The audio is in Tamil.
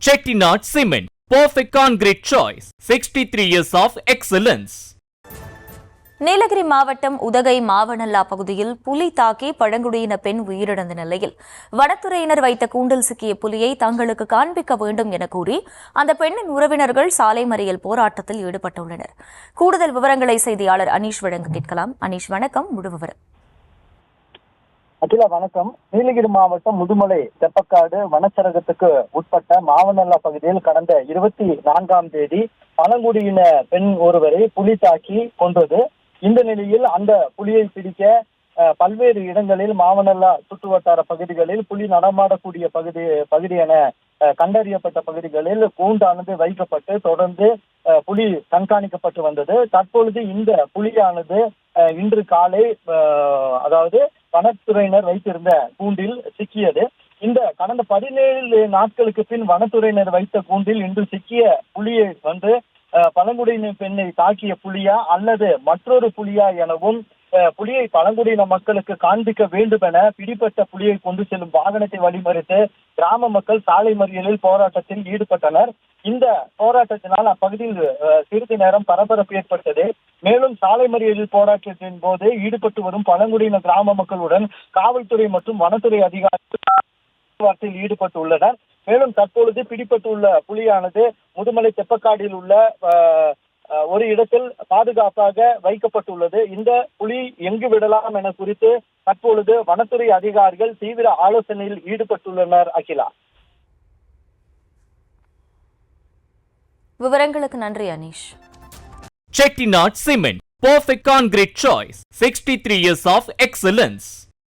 Chettinad Cement, perfect concrete choice. 63 years of excellence. Nilgiri மாவட்டம் உதகை மாவனல்லா பகுதியில் புலி தாக்கி பழங்குடியின பெண் உயிரிழந்த நிலையில் வனத்துறையினர் வைத்த கூண்டில் சிக்கிய புலியை தங்களுக்கு காண்பிக்க வேண்டும் என கூறி அந்த பெண்ணின் உறவினர்கள் சாலை மறியல் போராட்டத்தில் ஈடுபட்டுள்ளனர். கூடுதல் விவரங்களை செய்தியாளர் அனீஷ் வழங்க கேட்கலாம். அனீஷ், வணக்கம். முழு விவரம். அகிலா, வணக்கம். நீலகிரி மாவட்டம் முதுமலை தெப்பக்காடு வனச்சரகத்துக்கு உட்பட்ட மாவனல்லா பகுதியில் கடந்த 24ஆம் தேதி பழங்குடியின பெண் ஒருவரை புலி தாக்கி கொன்றது. இந்த நிலையில் அந்த புலியை பிடிக்க பல்வேறு இடங்களில் மாவனல்லா சுற்றுவட்டார பகுதிகளில் புலி நடமாடக்கூடிய பகுதி என கண்டறியப்பட்ட பகுதிகளில் கூண்டானது வைக்கப்பட்டு தொடர்ந்து புலி கண்காணிக்கப்பட்டு வந்தது. தற்பொழுது இந்த புலியானது இன்று காலை அதாவது வனத்துறையினர் வைத்திருந்த கூண்டில் சிக்கியது. இந்த கடந்த 17 நாட்களுக்கு பின் வனத்துறையினர் வைத்த கூண்டில் இன்று சிக்கிய புலியை பழங்குடியின பெண்ணை தாக்கிய புலியா அல்லது மற்றொரு புலியா எனவும் புலியை பழங்குடியின மக்களுக்கு காண்பிக்க வேண்டும் என பிடிப்பட்ட புலியை கொண்டு செல்லும் வாகனத்தை வழிமறித்து கிராம மக்கள் சாலை மறியலில் போராட்டத்தில் ஈடுபட்டனர். இந்த போராட்டத்தினால் அப்பகுதியில் சிறிது நேரம் பரபரப்பு ஏற்பட்டது. மேலும் சாலை மறியலில் போராட்டத்தின் போது ஈடுபட்டு வரும் பழங்குடியின கிராம மக்களுடன் காவல்துறை மற்றும் வனத்துறை அதிகாரிகள் ஈடுபட்டுள்ளனர். மேலும் தற்பொழுது பிடிபட்டுள்ள புலியானது முதுமலை தெப்பக்காடில் உள்ள ஒரு இடத்தில் பாதுகாப்பாக வைக்கப்பட்டுள்ளது. இந்த புலி எங்கு விடலாம் என குறித்து தற்பொழுது வனத்துறை அதிகாரிகள் தீவிர ஆலோசனையில் ஈடுபட்டுள்ளனர். அகிலா, விவரங்களுக்கு நன்றி Anish. Chettinad Cement, perfect concrete choice. 63 years of excellence.